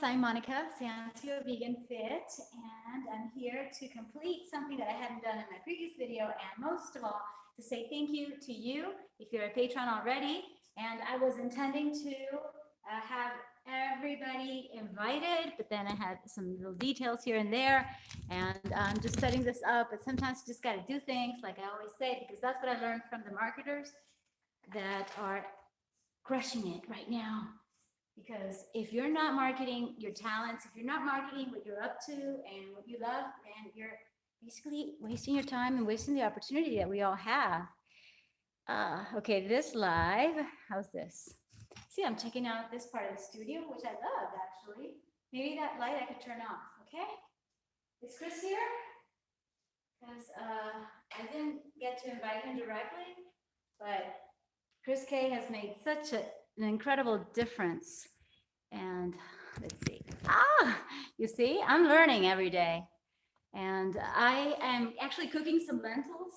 I'm Monica, Sancio Vegan Fit, and I'm here to complete something that I hadn't done in my previous video, and most of all, to say thank you to you if you're a patron already. And I was intending to have everybody invited, but then I had some little details here and there, and I'm just setting this up. But sometimes you just got to do things, like I always say, because that's what I learned from the marketers that are crushing it right now. Because if you're not marketing your talents, if you're not marketing what you're up to and what you love, then you're basically wasting your time and wasting the opportunity that we all have. Okay, this live, how's this? See, I'm checking out this part of the studio, which I love, actually. Maybe that light I could turn off, okay? Is Chris here? Because I didn't get to invite him directly, but Chris K has made such an incredible difference. And let's see. You see, I'm learning every day. And I am actually cooking some lentils.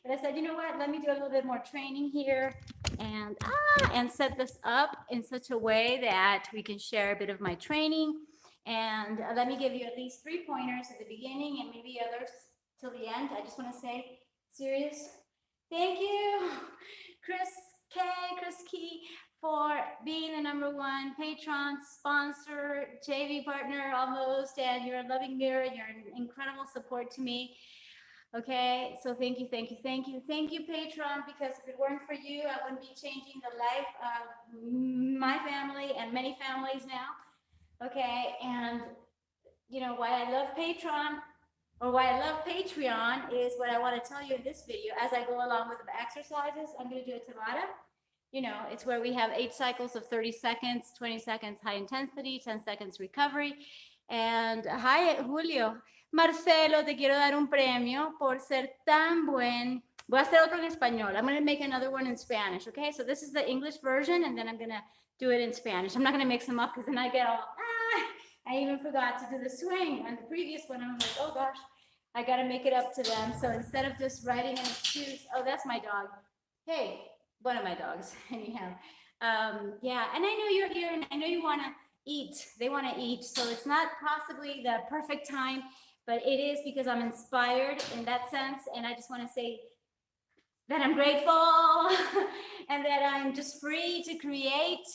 But I said, you know what, let me do a little bit more training here and set this up in such a way that we can share a bit of my training. And let me give you at least 3 pointers at the beginning and maybe others till the end. I just want to say, serious, thank you, Chris Key, for being the #1 patron, sponsor, JV partner almost, and you're a loving mirror. You're an incredible support to me. Okay, so thank you, patron, because if it weren't for you, I wouldn't be changing the life of my family and many families now. Okay, and you know why I love patron, or why I love Patreon, is what I want to tell you in this video. As I go along with the exercises, I'm going to do a Tabata. You know, it's where we have 8 cycles of 30 seconds, 20 seconds high intensity, 10 seconds recovery. And hi, Julio. Marcelo, te quiero dar un premio por ser tan buen. Voy a hacer otro en español. I'm going to make another one in Spanish, okay? So this is the English version, and then I'm going to do it in Spanish. I'm not going to mix them up because then I get all, I even forgot to do the swing. And the previous one, I'm like, oh gosh, I got to make it up to them. So instead of just writing an excuse, oh, that's my dog. Hey. One of my dogs, anyhow. Yeah, and I know you're here, and I know you want to eat. They want to eat, so it's not possibly the perfect time, but it is because I'm inspired in that sense, and I just want to say that I'm grateful and that I'm just free to create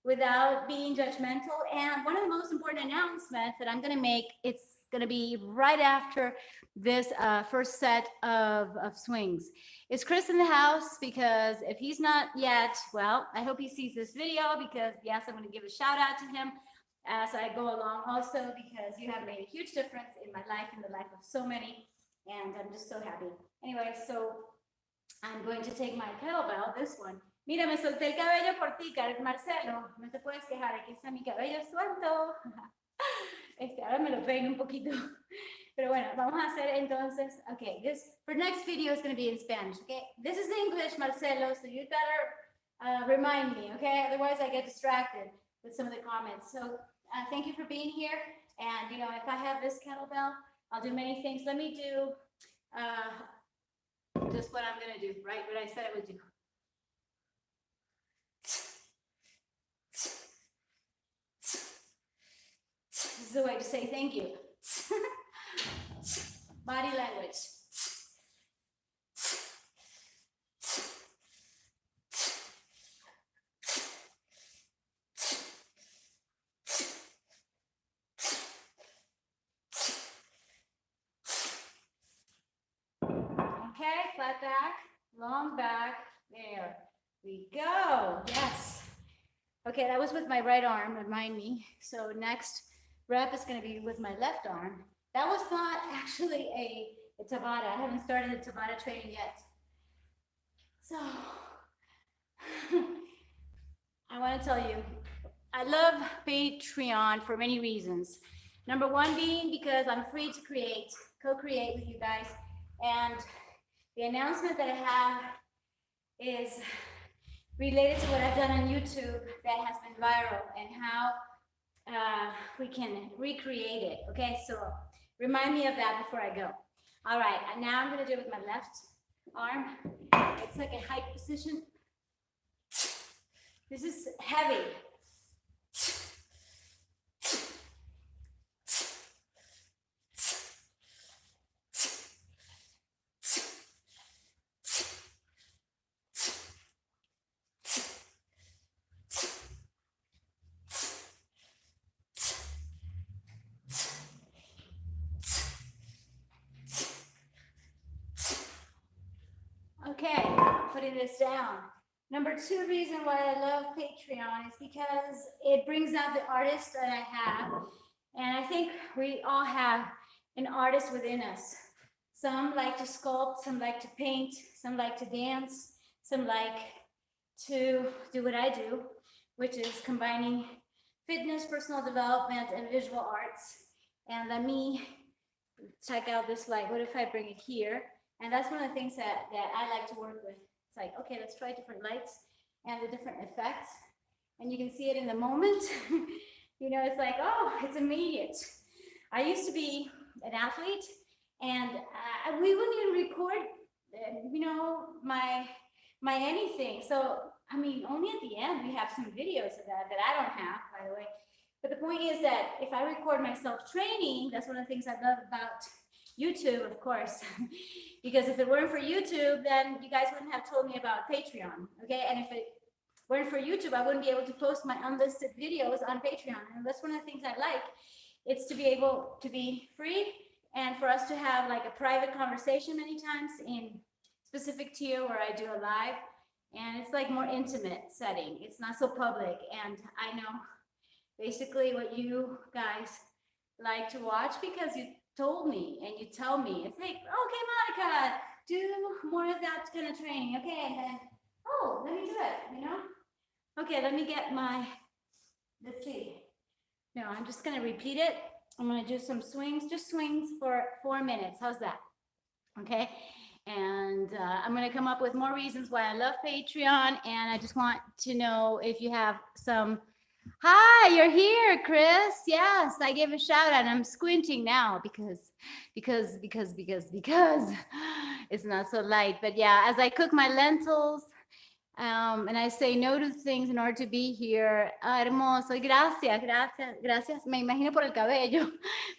without being judgmental. And one of the most important announcements that I'm going to make, it's going to be right after this first set of swings. Is Chris in the house? Because if he's not yet, well, I hope he sees this video, because yes, I'm going to give a shout out to him as I go along also, because you have made a huge difference in my life and the life of so many, and I'm just so happy. Anyway, so I'm going to take my kettlebell, this one. Mira, me solté el cabello por ti, Marcelo. No te puedes quejar, aquí está mi cabello suelto. Ahora me lo peino un poquito. Pero bueno, vamos a hacer entonces, okay, this, for next video is going to be in Spanish, okay? This is English, Marcelo, so you better remind me, okay? Otherwise I get distracted with some of the comments. So thank you for being here. And, you know, if I have this kettlebell, I'll do many things. Let me do just what I'm going to do, right? What I said I would do. This is a way to say thank you. Body language. Okay, flat back, long back. There we go. Yes. Okay, that was with my right arm, remind me. So next rep is going to be with my left arm. That was not actually a Tabata. I haven't started the Tabata training yet. So I want to tell you, I love Patreon for many reasons. #1 being because I'm free to create, co-create with you guys. And the announcement that I have is related to what I've done on YouTube that has been viral, and how we can recreate it. Okay, so remind me of that before I go. All right, and now I'm going to do it with my left arm. It's like a hike position. This is heavy. putting this down. Number 2 reason why I love Patreon is because it brings out the artist that I have. And I think we all have an artist within us. Some like to sculpt, some like to paint, some like to dance, some like to do what I do, which is combining fitness, personal development, and visual arts. And let me check out this light. What if I bring it here? And that's one of the things that I like to work with. It's like, okay, let's try different lights and the different effects. And you can see it in the moment. You know, it's like, oh, it's immediate. I used to be an athlete, and we wouldn't even record, you know, my anything. So, I mean, only at the end we have some videos of that I don't have, by the way. But the point is that if I record myself training, that's one of the things I love about YouTube, of course. Because if it weren't for YouTube, then you guys wouldn't have told me about Patreon, okay? And if it weren't for YouTube, I wouldn't be able to post my unlisted videos on Patreon. And that's one of the things I like. It's to be able to be free and for us to have like a private conversation many times in specific tier where I do a live. And it's like more intimate setting. It's not so public. And I know basically what you guys like to watch because you told me and you tell me. It's like, okay, Monica, do more of that kind of training. Okay, and then, oh, let me do it, you know? Okay, let me get my, let's see. No, I'm just gonna repeat it. I'm gonna do some swings, just swings for 4 minutes. How's that? Okay, and I'm gonna come up with more reasons why I love Patreon, and I just want to know if you have some. Hi, you're here, Chris. Yes, I gave a shout out. I'm squinting now because it's not so light. But yeah, as I cook my lentils, and I say no to things in order to be here. Ah, hermoso. Y gracias. Me imagino por el cabello.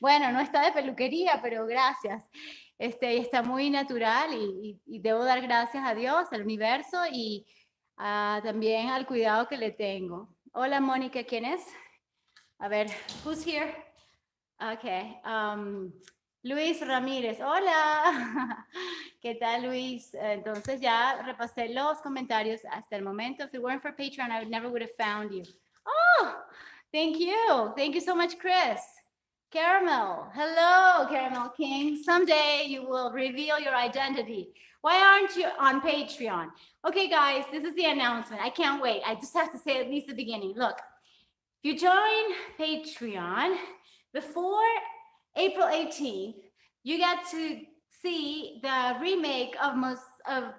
Bueno, no está de peluquería, pero gracias. Y está muy natural y debo dar gracias a Dios, al universo y también al cuidado que le tengo. Hola, Mónica, ¿quién es? A ver, who's here? Okay. Luis Ramírez, hola. ¿Qué tal, Luis? Entonces ya repasé los comentarios hasta el momento. If it weren't for Patreon, I never would have found you. Oh, thank you. Thank you so much, Chris. Caramel, hello, Caramel King. Someday you will reveal your identity. Why aren't you on Patreon? Okay, guys, this is the announcement. I can't wait. I just have to say at least the beginning. Look, if you join Patreon before April 18th, you get to see the remake of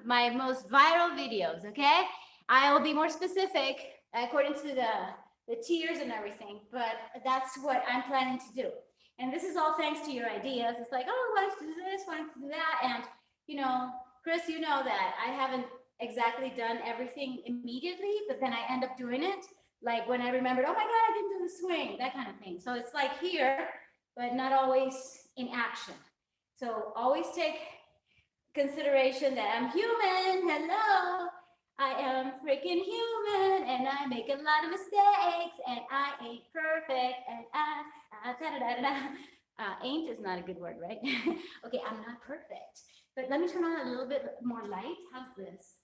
my most viral videos, okay? I will be more specific according to the tiers and everything, but that's what I'm planning to do. And this is all thanks to your ideas. It's like, oh, why don't you do this, why don't you do that? And, you know, Chris, you know that I haven't exactly done everything immediately, but then I end up doing it. Like when I remembered, oh my God, I didn't do the swing, that kind of thing. So it's like here, but not always in action. So always take consideration that I'm human. Hello, I am freaking human, and I make a lot of mistakes, and I ain't perfect, and ain't is not a good word, right? Okay, I'm not perfect, but let me turn on a little bit more light. How's this?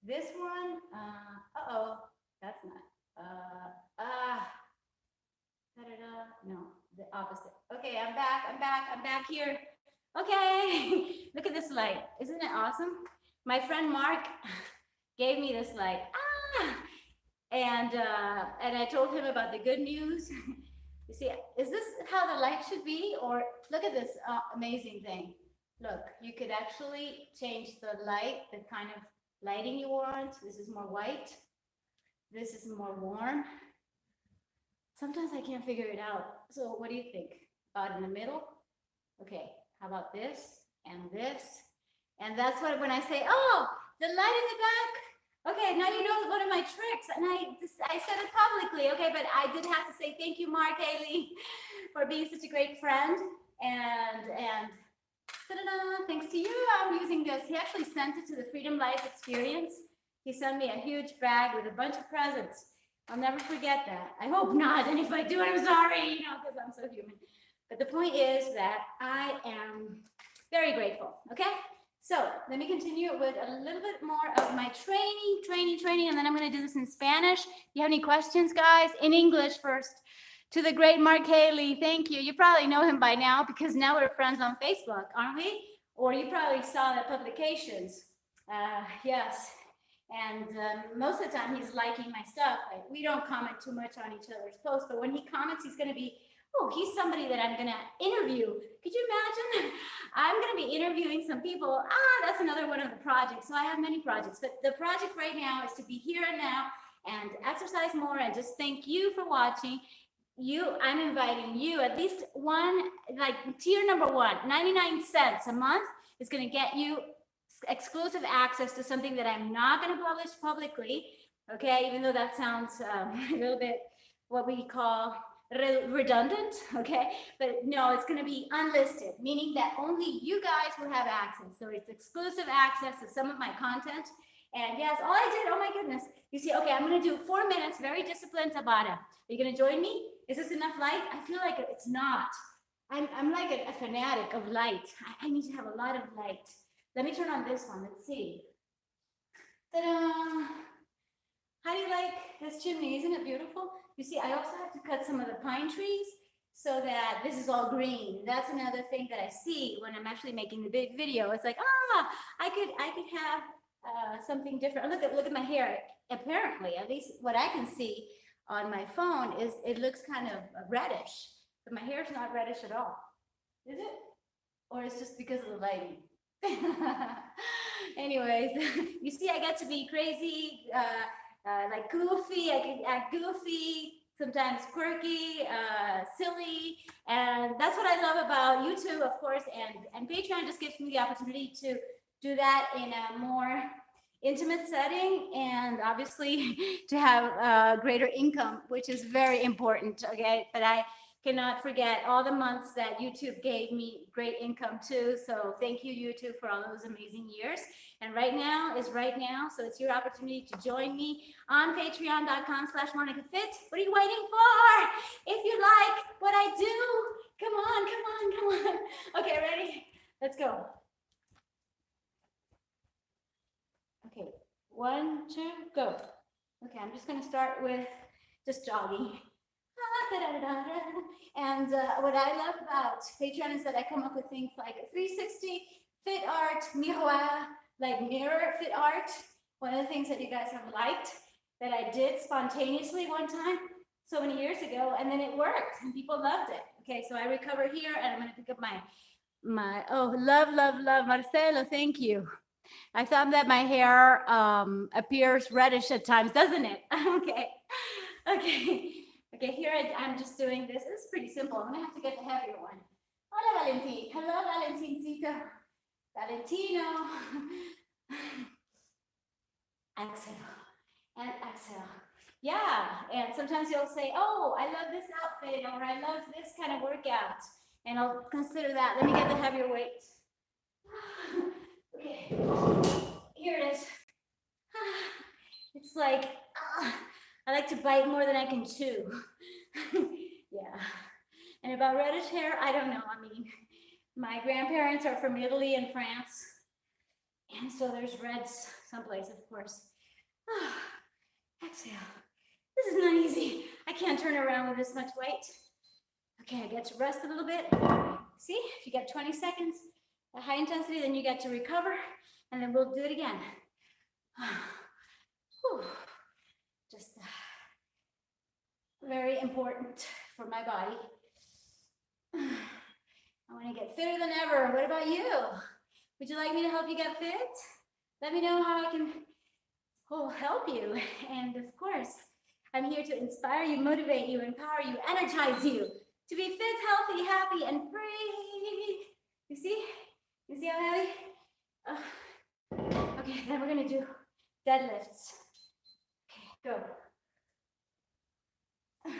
This one, uh-oh, that's not, no, the opposite. Okay, I'm back here. Okay, look at this light. Isn't it awesome? My friend Mark gave me this light. And I told him about the good news. You see, is this how the light should be? Or look at this amazing thing. Look, you could actually change the light, the kind of lighting you want. This is more white. This is more warm. Sometimes I can't figure it out. So what do you think? About in the middle? Okay, how about this and this? And that's what, when I say, oh, the light in the back. Okay, now you know one of my tricks. And I said it publicly, okay, but I did have to say thank you, Mark Haley, for being such a great friend. And ta-da-da, thanks to you, I'm using this. He actually sent it to the Freedom Life Experience. He sent me a huge bag with a bunch of presents. I'll never forget that. I hope not. And if I do, I'm sorry, you know, because I'm so human. But the point is that I am very grateful, okay? So let me continue with a little bit more of my training, and then I'm going to do this in Spanish. You have any questions, guys? In English first. To the great Mark Haley, thank you. You probably know him by now because now we're friends on Facebook, aren't we? Or you probably saw the publications. Yes. And most of the time he's liking my stuff. Like, we don't comment too much on each other's posts, but when he comments, he's going to be, oh, he's somebody that I'm going to interview. Could you imagine? I'm going to be interviewing some people. That's another one of the projects. So I have many projects, but the project right now is to be here and now and exercise more and just thank you for watching. I'm inviting you, at least one, like tier number 1, 99 cents a month is going to get you exclusive access to something that I'm not going to publish publicly, okay, even though that sounds a little bit what we call redundant, okay, but no, it's going to be unlisted, meaning that only you guys will have access. So it's exclusive access to some of my content. And yes, all I did, oh my goodness, you see, okay, I'm going to do 4 minutes, very disciplined Tabata. Are you going to join me? Is this enough light? I feel like it's not. I'm like a fanatic of light. I need to have a lot of light. Let me turn on this one. Let's see. Ta-da! How do you like this chimney? Isn't it beautiful? You see, I also have to cut some of the pine trees so that this is all green. That's another thing that I see when I'm actually making the big video. It's like, I could have something different. Look at my hair. Apparently, at least what I can see on my phone is it looks kind of reddish, but my hair is not reddish at all. Is it? Or it's just because of the lighting? Anyways, you see, I get to be crazy, like goofy. I can act goofy, sometimes quirky, silly, and that's what I love about YouTube, of course, and Patreon just gives me the opportunity to do that in a more intimate setting, and obviously to have greater income, which is very important. Okay, but I cannot forget all the months that YouTube gave me great income too. So thank you, YouTube, for all those amazing years. And right now is right now. So it's your opportunity to join me on patreon.com/MonicaFit. What are you waiting for? If you like what I do, come on. Okay, ready? Let's go. Okay, 1, 2, go. Okay, I'm just going to start with just jogging. And what I love about Patreon is that I come up with things like 360 fit art, miroir, like mirror fit art. One of the things that you guys have liked that I did spontaneously one time so many years ago, and then it worked and people loved it. Okay, so I recover here and I'm going to pick up my oh, love, Marcelo, thank you. I thought that my hair appears reddish at times, doesn't it? Okay, here I'm just doing this. It's pretty simple. I'm gonna have to get the heavier one. Hola, Valentin. Hello, Valentincito. Valentino. Exhale and exhale. Yeah, and sometimes you'll say, oh, I love this outfit, or I love this kind of workout, and I'll consider that. Let me get the heavier weight. Okay, here it is. It's like, I like to bite more than I can chew. Yeah. And about reddish hair, I don't know. I mean, my grandparents are from Italy and France. And so there's reds someplace, of course. Exhale. This is not easy. I can't turn around with this much weight. Okay, I get to rest a little bit. See, if you get 20 seconds at high intensity, then you get to recover, and then we'll do it again. Just very important for my body. I want to get fitter than ever. What about you? Would you like me to help you get fit? Let me know how I can help you. And of course, I'm here to inspire you, motivate you, empower you, energize you to be fit, healthy, happy, and free. You see? You see how heavy? Okay, then we're going to do deadlifts. Okay, go. 2.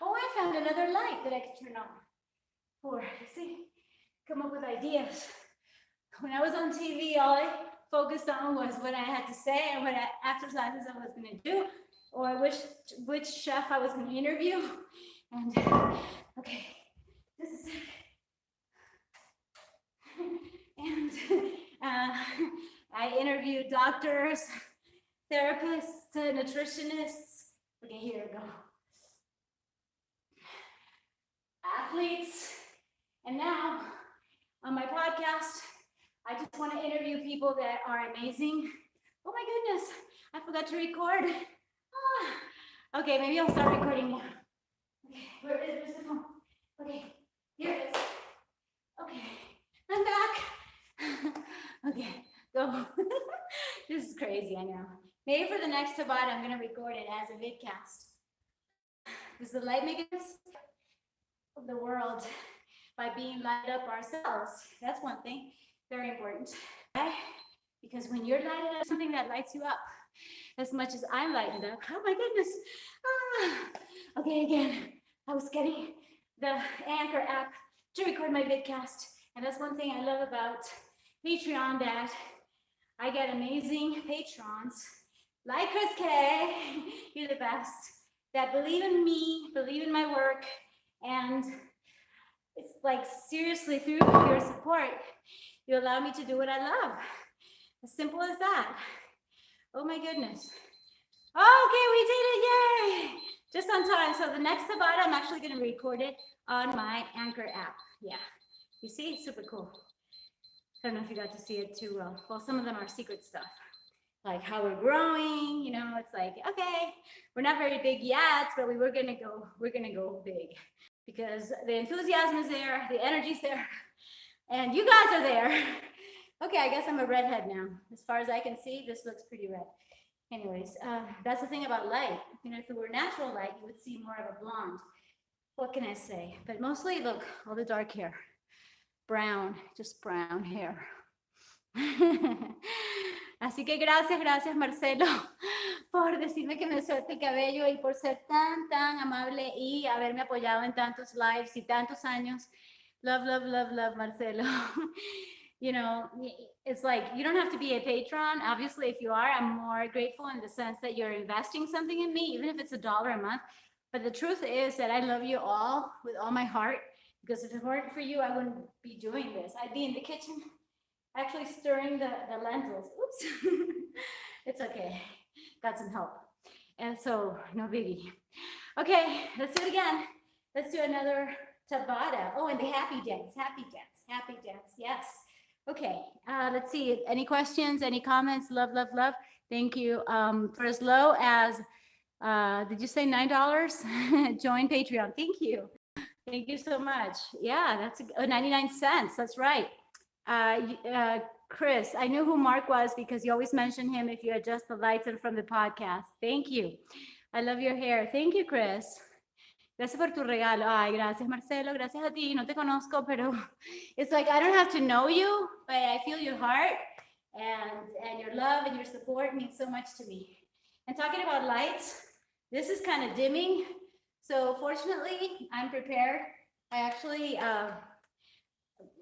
Oh, I found another light that I could turn on. 4. See? Come up with ideas. When I was on TV, all I focused on was what I had to say and what exercises I was going to do, or which chef I was going to interview. And okay, just a second. And I interviewed doctors, therapists, nutritionists. Okay, here we go. Athletes. And now on my podcast, I just want to interview people that are amazing. Oh my goodness, I forgot to record. Okay, maybe I'll start recording now. Okay, where's the phone? Okay, here it is. Okay, I'm back. Okay, go. This is crazy, I know. Maybe for the next Tabata, I'm going to record it as a vidcast. Does the light make it of the world by being lighted up ourselves? That's one thing, very important. Right? Because when you're lighted up, something that lights you up as much as I'm lightened up. Oh my goodness. Okay, again, I was getting the Anchor app to record my vidcast. And that's one thing I love about Patreon, that I get amazing patrons like Chris K. You're the best. That believe in me, believe in my work. And it's like, seriously, through your support, you allow me to do what I love. As simple as that. Oh my goodness. Okay, we did it, yay! Just on time. So the next Tabata, I'm actually going to record it on my Anchor app. Yeah, you see, super cool. I don't know if you got to see it too well. Well, some of them are secret stuff, like how we're growing. You know, it's like, okay, we're not very big yet, but we're gonna go big, because the enthusiasm is there, the energy's there, and you guys are there. Okay, I guess I'm a redhead now. As far as I can see, this looks pretty red. Anyways, that's the thing about light. You know, if it were natural light, you would see more of a blonde. What can I say? But mostly, look, all the dark hair. Brown, just brown hair. Así que gracias Marcelo por decirme que me suelte el cabello y por ser tan amable y haberme apoyado en tantos lives y tantos años. Love, Marcelo. You know, it's like, you don't have to be a patron. Obviously, if you are, I'm more grateful in the sense that you're investing something in me, even if it's $1 a month. But the truth is that I love you all with all my heart, because if it weren't for you, I wouldn't be doing this. I'd be in the kitchen actually stirring the lentils. Oops. It's okay. Got some help. And so, no biggie. Okay, let's do it again. Let's do another Tabata. Oh, and the happy dance. Yes. Okay, let's see. Any questions, any comments? Love. Thank you. For as low as, did you say $9? Join Patreon. Thank you. Thank you so much. Yeah, that's 99 cents. That's right. Chris, I knew who Mark was because you always mention him if you adjust the lights and from the podcast. Thank you. I love your hair. Thank you, Chris. Gracias por tu regalo. Ay, gracias, Marcelo. Gracias a ti. No te conozco, pero it's like I don't have to know you, but I feel your heart and your love and your support means so much to me. And talking about lights, this is kind of dimming. So fortunately, I'm prepared. I actually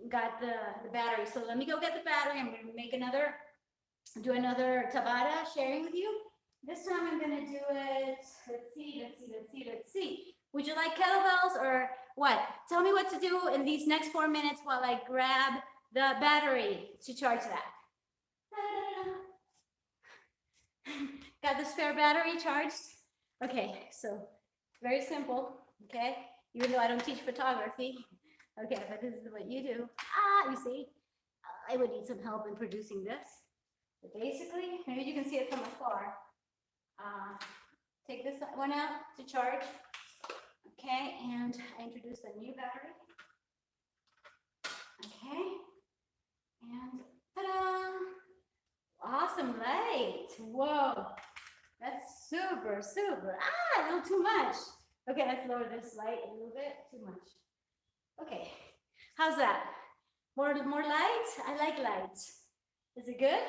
got the battery. So let me go get the battery. I'm going to do another Tabata sharing with you. This time I'm going to do it. Let's see. Would you like kettlebells or what? Tell me what to do in these next 4 minutes while I grab the battery to charge that. Got the spare battery charged? Okay, so very simple, okay? Even though I don't teach photography. Okay, but this is what you do. You see, I would need some help in producing this. But basically, maybe you can see it from afar. Take this one out to charge. Okay, and I introduced a new battery. Okay, and ta-da! Awesome light. Whoa, that's super. A little too much. Okay, let's lower this light a little bit. Too much. Okay, how's that? More light? I like light. Is it good?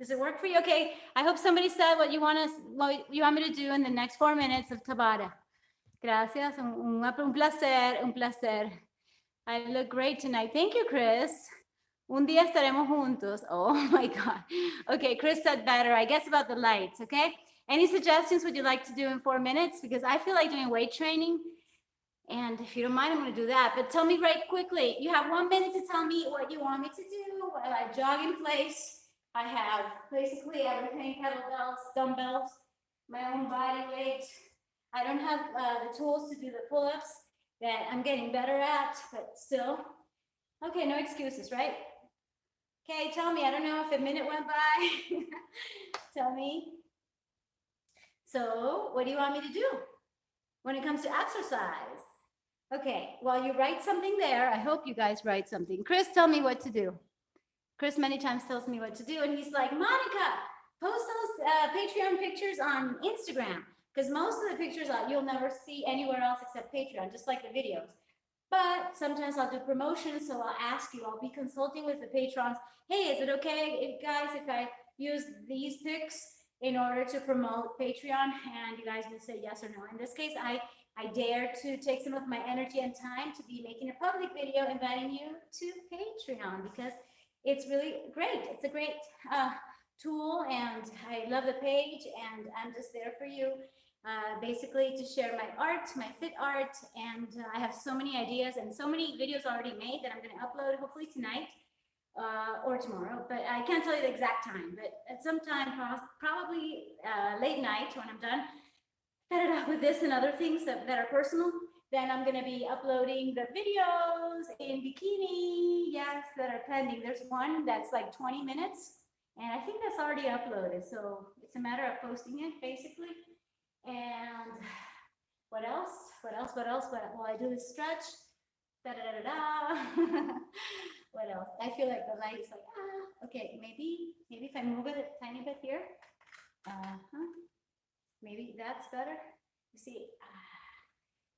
Does it work for you? Okay, I hope somebody said what you want me to do in the next 4 minutes of Tabata. Gracias, un placer. I look great tonight. Thank you, Chris. Un día estaremos juntos. Oh my God. Okay, Chris said better. I guess about the lights, okay? Any suggestions would you like to do in 4 minutes? Because I feel like doing weight training And if you don't mind, I'm going to do that. But tell me right quickly. You have 1 minute to tell me what you want me to do. I jog in place. I have basically everything, kettlebells, dumbbells, my own body weight. I don't have the tools to do the pull-ups that I'm getting better at, but still. Okay, no excuses, right? Okay, tell me. I don't know if a minute went by. Tell me. So what do you want me to do when it comes to exercise? Okay, while you write something there, I hope you guys write something. Chris, tell me what to do. Chris many times tells me what to do, and he's like, Monica, post those Patreon pictures on Instagram, because most of the pictures you'll never see anywhere else except Patreon, just like the videos. But sometimes I'll do promotions, so I'll ask you, I'll be consulting with the patrons. Hey, is it okay, guys, if I use these pics in order to promote Patreon? And you guys will say yes or no. In this case, I dare to take some of my energy and time to be making a public video inviting you to Patreon, because it's really great. It's a great tool, and I love the page, and I'm just there for you, basically to share my art, my fit art, and I have so many ideas and so many videos already made that I'm going to upload hopefully tonight or tomorrow, but I can't tell you the exact time, but at some time, probably late night when I'm done with this and other things that are personal, then I'm going to be uploading the videos in bikini, yes, that are pending. There's one that's like 20 minutes, and I think that's already uploaded, so it's a matter of posting it, basically. And what else? Well, I do this stretch. What else? I feel like the light is like, okay, maybe if I move it a tiny bit here, maybe that's better. You see,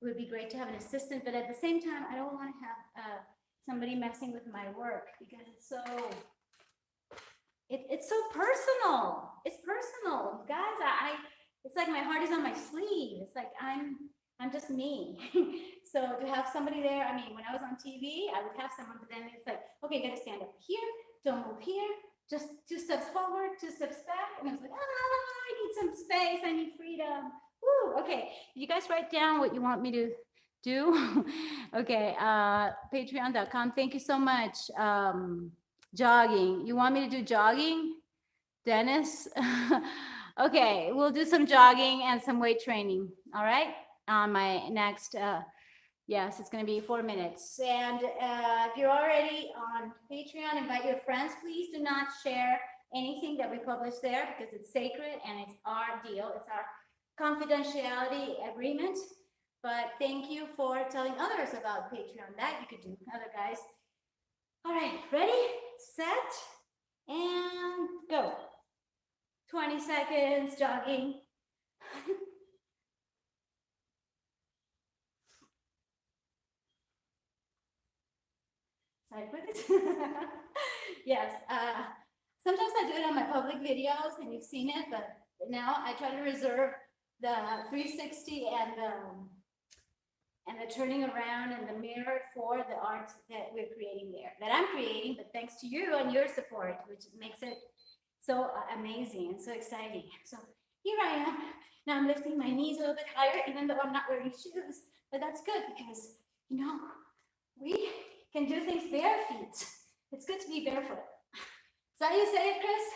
it would be great to have an assistant, but at the same time, I don't want to have somebody messing with my work, because it's so personal. It's personal, guys. It's like my heart is on my sleeve. It's like I'm just me. So to have somebody there, I mean, when I was on TV, I would have someone, but then it's like, okay, you got to stand up here, don't move here, just 2 steps forward, 2 steps back, and I was like, I need some space, I need freedom. Woo, okay, you guys write down what you want me to do. Okay, patreon.com. Thank you so much. Jogging. You want me to do jogging, Dennis? Okay, we'll do some jogging and some weight training. All right, on my next. Yes, it's going to be 4 minutes. And if you're already on Patreon, invite your friends. Please do not share anything that we publish there, because it's sacred and it's our deal. It's our confidentiality agreement. But thank you for telling others about Patreon. That you could do, other guys. All right, ready, set, and go. 20 seconds jogging. Sorry, put it. Yes, sometimes I do it on my public videos, and you've seen it, but now I try to reserve the 360 and the turning around and the mirror for the art that we're creating there, that I'm creating, but thanks to you and your support, which makes it so amazing and so exciting. So here I am. Now I'm lifting my knees a little bit higher, even though I'm not wearing shoes, but that's good, because, you know, we can do things bare feet. It's good to be barefoot. Is that how you say it, Chris?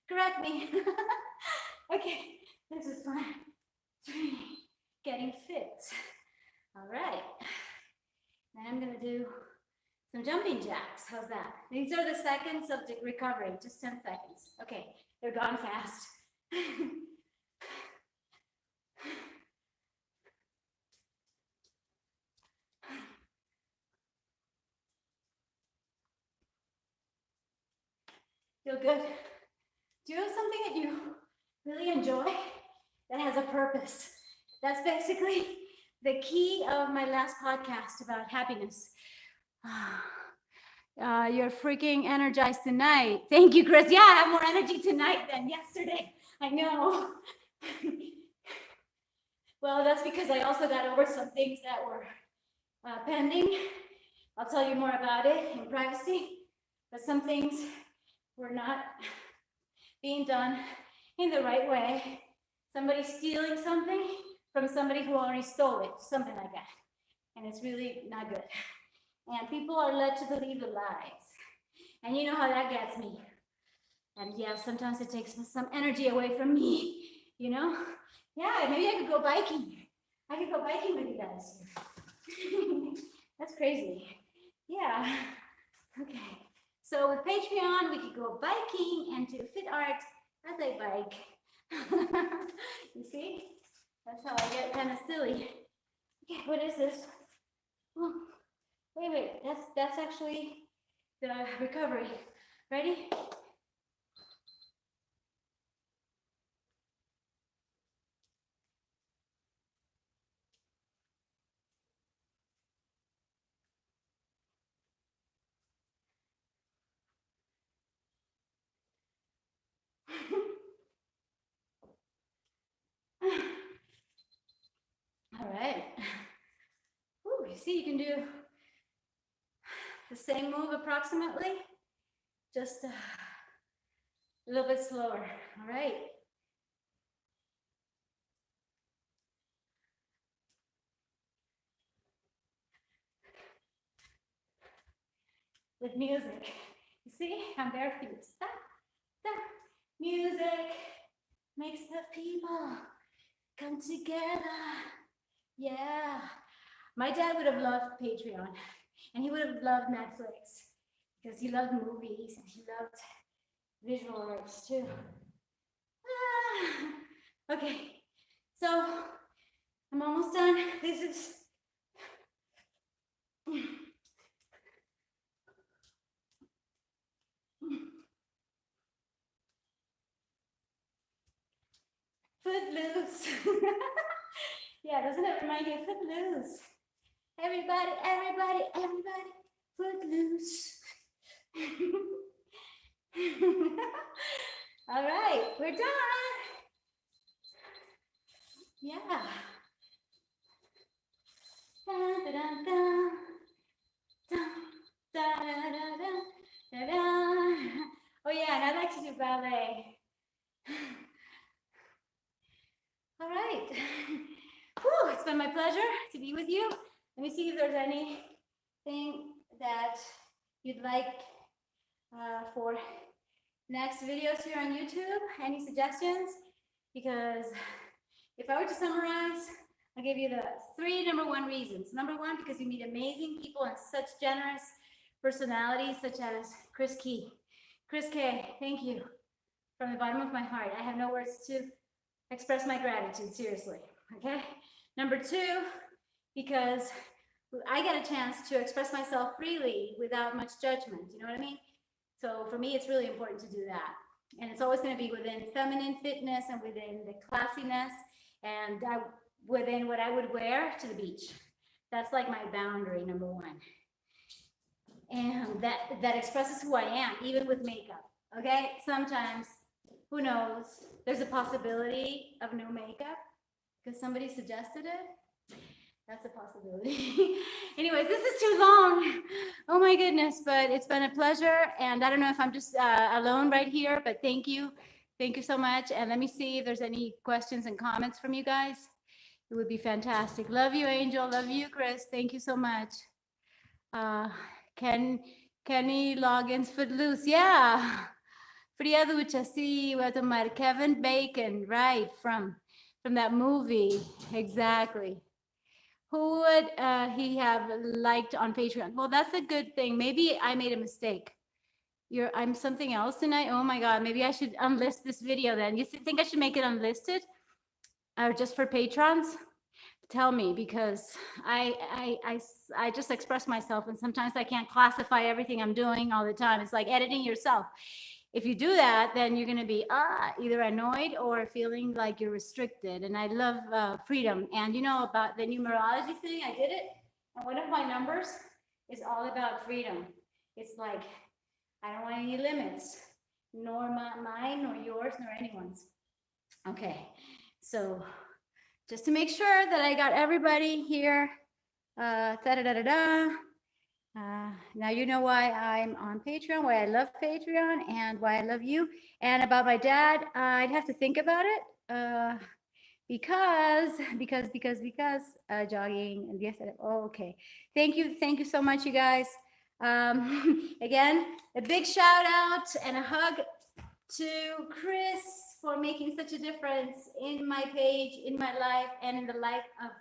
Correct me. Okay, this is fun. 3, getting fit. All right. Then I'm gonna do some jumping jacks. How's that? These are the seconds of the recovery, just 10 seconds. Okay, they're gone fast. Feel good. Do something that you really enjoy that has a purpose. That's basically the key of my last podcast about happiness. You're freaking energized tonight. Thank you, Chris. Yeah, I have more energy tonight than yesterday. I know. Well, that's because I also got over some things that were pending. I'll tell you more about it in privacy, but some things were not being done in the right way. Somebody stealing something from somebody who already stole it, something like that. and it's really not good. And people are led to believe the lies. And you know how that gets me. And yeah, sometimes it takes some energy away from me, you know? Yeah, maybe I could go biking. I could go biking with you guys. That's crazy. Yeah. Okay. So with Patreon, we could go biking and do fit art as I bike. You see? That's how I get kind of silly. Okay, what is this? Oh, wait, that's actually the recovery. Ready? All right. Ooh, you see, you can do the same move approximately, just a little bit slower. All right. With music. You see, I'm bare feet. Stop, stop. Music makes the people come together. Yeah. My dad would have loved Patreon, and he would have loved Netflix because he loved movies and he loved visual arts too. Okay, so I'm almost done. This is Footloose. Yeah, doesn't it remind you of Footloose? Everybody, everybody, everybody, Footloose. All right, we're done. Yeah. Dun, dun, dun, dun. Dun, dun, dun, dun, dun, dun. Oh yeah, and I like to do ballet. All right. Whew, it's been my pleasure to be with you. Let me see if there's anything that you'd like for next videos here on YouTube. Any suggestions? Because if I were to summarize, I'll give you the 3 number 1 reasons. Number 1, because you meet amazing people and such generous personalities, such as Chris Key. Chris K, thank you from the bottom of my heart. I have no words to express my gratitude, seriously, okay? Number 2, because I get a chance to express myself freely without much judgment, you know what I mean? So for me, it's really important to do that. And it's always going to be within feminine fitness and within the classiness and within what I would wear to the beach. That's like my boundary, number 1. And that expresses who I am, even with makeup, okay? Sometimes, who knows, there's a possibility of no makeup because somebody suggested it. That's a possibility. Anyways, this is too long. Oh my goodness, but it's been a pleasure. And I don't know if I'm just alone right here, but thank you. Thank you so much. And let me see if there's any questions and comments from you guys. It would be fantastic. Love you, Angel. Love you, Chris. Thank you so much. Kenny Loggins, Footloose. Yeah. Fria ducha, sí, voy a tomar Kevin Bacon, right, from that movie, exactly. Who would he have liked on Patreon? Well, that's a good thing. Maybe I made a mistake. I'm something else tonight. Oh my God, maybe I should unlist this video then. You think I should make it unlisted or just for patrons? Tell me, because I just express myself and sometimes I can't classify everything I'm doing all the time. It's like editing yourself. If you do that, then you're going to be either annoyed or feeling like you're restricted. And I love freedom. And you know about the numerology thing, I did it. And one of my numbers is all about freedom. It's like, I don't want any limits, nor mine, nor yours, nor anyone's. Okay, so just to make sure that I got everybody here. Now you know why I'm on Patreon, why I love Patreon, and why I love you. And about my dad, I'd have to think about it. because jogging and yes, oh, okay. Thank you so much, you guys. Again, a big shout out and a hug to Chris for making such a difference in my page, in my life, and in the life of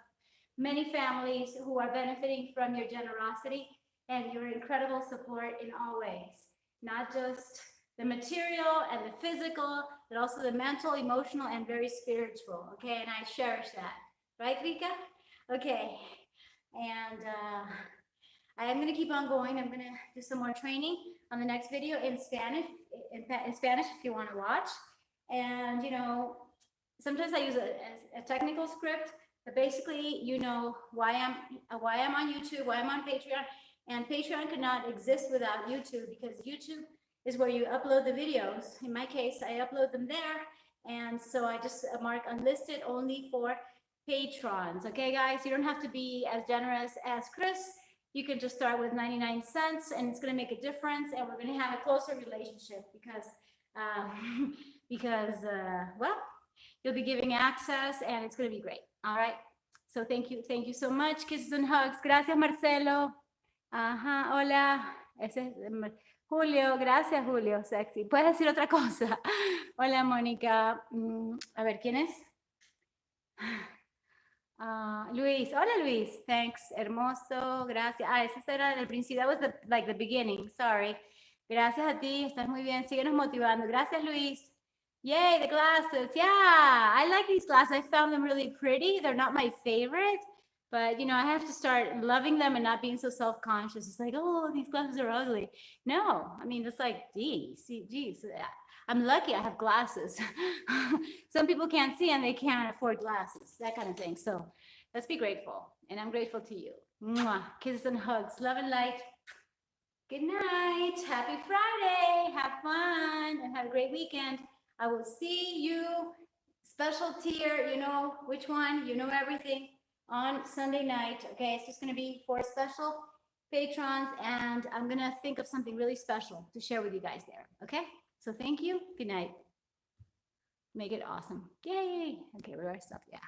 many families who are benefiting from your generosity and your incredible support in all ways, not just the material and the physical, but also the mental, emotional, and very spiritual. Okay, and I cherish that. Right, Vika? Okay, and I am going to keep on going. I'm going to do some more training on the next video in Spanish, in Spanish if you want to watch. And, you know, sometimes I use a technical script, but basically, you know, why I'm on YouTube, why I'm on Patreon, and Patreon could not exist without YouTube, because YouTube is where you upload the videos. In my case, I upload them there, and so I just mark unlisted only for patrons. Okay, guys, you don't have to be as generous as Chris. You can just start with 99 cents, and it's going to make a difference, and we're going to have a closer relationship because well, you'll be giving access, and it's going to be great. All right. So thank you so much. Kisses and hugs. Gracias, Marcelo. Ajá, hola. Ese es Julio. Gracias, Julio. Sexy. ¿Puedes decir otra cosa? Hola, Mónica. A ver, ¿quién es? Luis. Hola, Luis. Thanks. Hermoso. Gracias. Ese era el principio. That was the beginning. Sorry. Gracias a ti. Estás muy bien. Síguenos motivando. Gracias, Luis. Yay, the glasses. Yeah, I like these glasses. I found them really pretty. They're not my favorite, but you know, I have to start loving them and not being so self-conscious. It's like, oh, these glasses are ugly. No, I mean, it's like, geez, I'm lucky I have glasses. Some people can't see and they can't afford glasses, that kind of thing. So let's be grateful. And I'm grateful to you. Mwah. Kisses and hugs. Love and light. Good night. Happy Friday. Have fun and have a great weekend. I will see you, special tier, you know which one, you know everything, on Sunday night. Okay, it's just going to be for special patrons, and I'm going to think of something really special to share with you guys there. Okay, so thank you. Good night. Make it awesome. Yay. Okay, where do I stop? Yeah.